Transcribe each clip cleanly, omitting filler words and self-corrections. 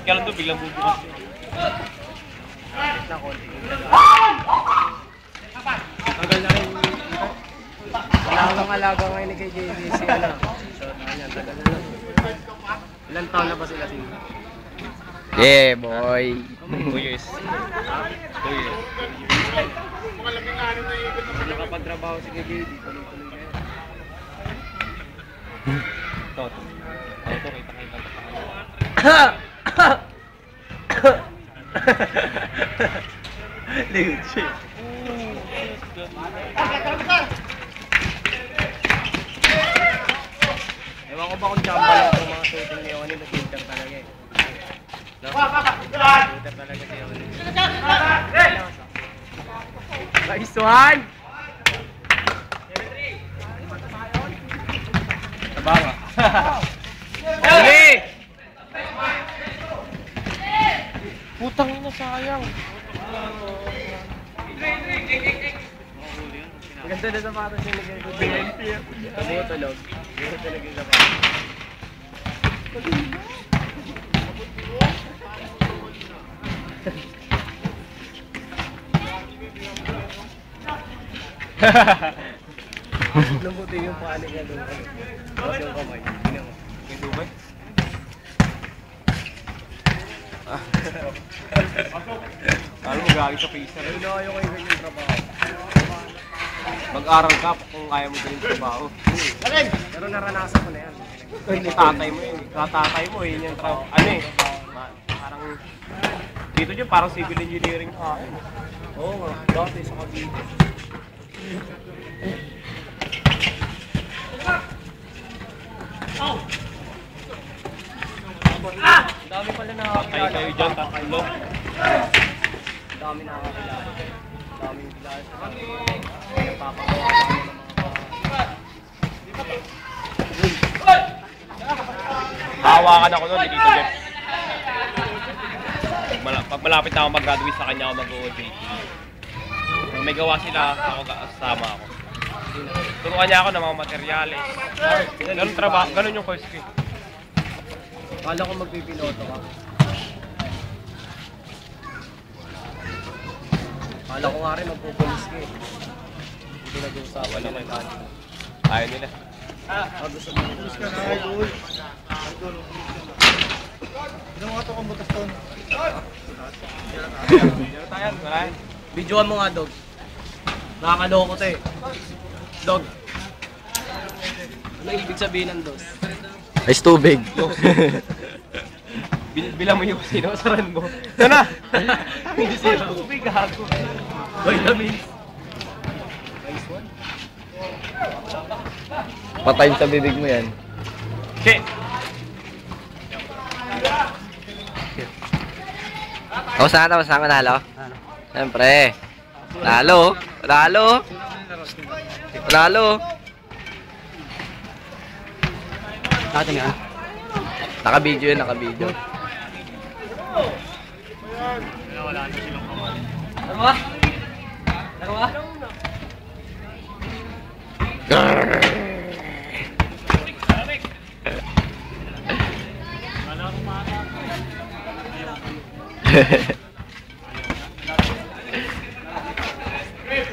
ka lang doon, biglang bubukas. Na konti. Tagal na rin. Wala akong alaga ngayon ni kay JVC. Ano? So, tagal na lang. Ilang taon na ba sila dito? Yeah, boy. 2 years. 2 years. Nakapagtrabaho si KJ dito. Tuloy-tuloy na yan. Ito, kita-kita pa sa Legit. Ewan ko ba kung chamba lang itong mga shooting ni Yoni, nag-filter talaga eh. No? Filter talaga si Yoni. Nice one! Tabanga. Sige! Putang ina, sayang. Ganda na sapatos yung nagay ko. Tumutulog. Ganda talaga yung sapatos. Nabuti yung panik na doon. Tapos yung kamay. Tingnan mo. May Dubai? Alam mo, gagi sa pisa. Ayun na kayo kayo yung trabaho. Mag-aral ka kung kaya mo galing trabaho. Pero naranasan ko na yan. Tatay mo yun. Katatay mo yun yung trabaho. Ano eh. Parang dito dyan parang civil engineering ka. Oo nga. Dati sa Cavite. Ang dami pala nakakilala. Patay kayo dyan, tatlo. Ang dami nakakilala. Ang daming kilala sa kanila. Nagpapagawa kami ng mga... Hawakan ako nun, ni Tito Jeff. Pag malapit na ako mag-graduate sa kanya ako mag-OJT. Pag may gawa sila, ako kasama ako. Turuan niya ako ng mga materyales. Ganun trabaho, ganun yung course ko. Kala ko magpipiloto ka. Kala ko nga rin magpupulis ka eh. Hindi nag-uusapan. Wala may kan. Ayaw nila. Gusto mo. Pulis ka na, idol. Ilang mga ito kang butas to? Dito tayo, wala yan. Videoan mo nga, Dog. Nakakaloko to eh. Dog. Ano ibig sabihin ng dos? Ice tubig. Bilang mo yung sinosaran mo. Ito na! Hindi sila. Tubig, gago. Vitamins. Nice one. Patayin sa bibig mo yan. Che! O, saan ka nanalo? Siyempre. Lalo. Atin nga. Naka-video yun, naka-video. Dalawa?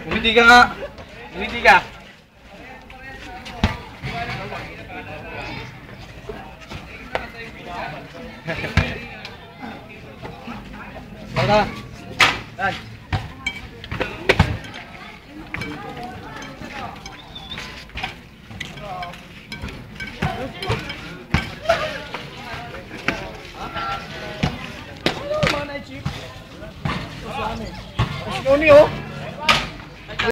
Umiti ka nga! Umiti ka! Tara. Dan. Ano, mga night shift? Ito sa amin. Mas yun, oh.